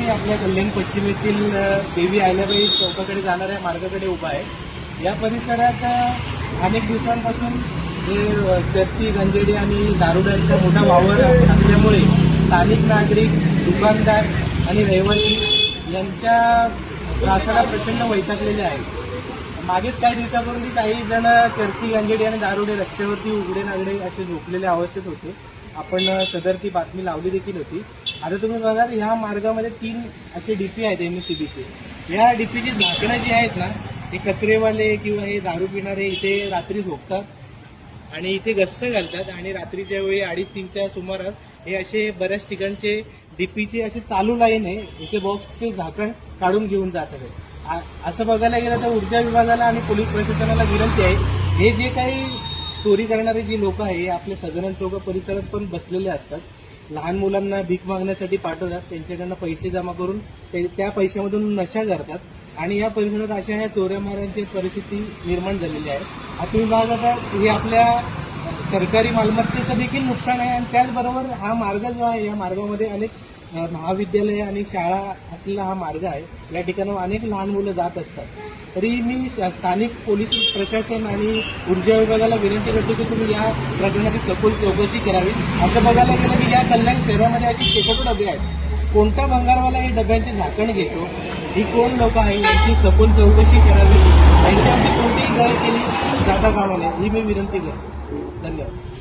मी आपल्या कल्याण पश्चिमेतील देवी अहिल्याबाई चौकाकडे जाणाऱ्या मार्गाकडे उभा आहे। या परिसरात अनेक दिवसांपासून हे चर्ची, गंजेडी आणि दारुड्यांचा मोठा वावर असल्यामुळे स्थानिक नागरिक, दुकानदार आणि रहिवासी यांच्या त्रासाला प्रचंड वैतागलेले आहेत। मागेच काही दिवसापूर्वी काही जण चर्ची, गंजेडी आणि दारुडे रस्त्यावरती उघडे नागडे असे झोपलेल्या अवस्थेत होते। आपण सदर ती बातमी लावली देखील होती। आता तुम्ही बघा, ह्या मार्गामध्ये 3 असे डीपी आहेत MSCBचे। या डीपीची झाकणं जी आहेत ना, हे कचरेवाले किंवा हे दारू पिणारे इथे रात्री झोपतात आणि इथे गस्त घालतात आणि रात्रीच्या वेळी 2:30-3च्या सुमारास हे असे बऱ्याच ठिकाणचे डीपीचे असे चालू लाईन आहे, याचे बॉक्सचे झाकण काढून घेऊन जात आहे। असं बघायला गेलं तर ऊर्जा विभागाला आणि पोलीस प्रशासनाला विनंती आहे, हे जे काही चोरी करणारे जी लोक आहे आपल्या सदन चौक परिसरात पण बसलेले असतात, लहान मुलांना भीक मागण्यासाठी पाठवतात, त्यांच्याकडनं पैसे जमा करून त्या पैशामधून नशा करतात आणि या परिसरात अशा ह्या चोऱ्या माऱ्यांची परिस्थिती निर्माण झालेली आहे। आता तुम्ही बघा, हे आपल्या सरकारी मालमत्तेचं देखील नुकसान आहे आणि त्याचबरोबर हा मार्ग जो आहे, या मार्गामध्ये अनेक महाविद्यालय आणि शाळा असलेला हा मार्ग आहे। या ठिकाणी अनेक लहान मुलं जात असतात। तरी मी स्थानिक पोलीस प्रशासन आणि ऊर्जा विभागाला विनंती करतो की तुम्ही या प्रकरणाची सखोल चौकशी करावी। असं बघायला गेलं की या कल्याण शहरामध्ये अशी शेकडो डबे आहेत, कोणता भंगारवाला हे डब्यांचे झाकण घेतो, ही कोण लोक आहे, यांची सखोल चौकशी करावी, यांच्यावरती कोणतीही गळ केली जाता कामा नये, ही मी विनंती करतो। धन्यवाद।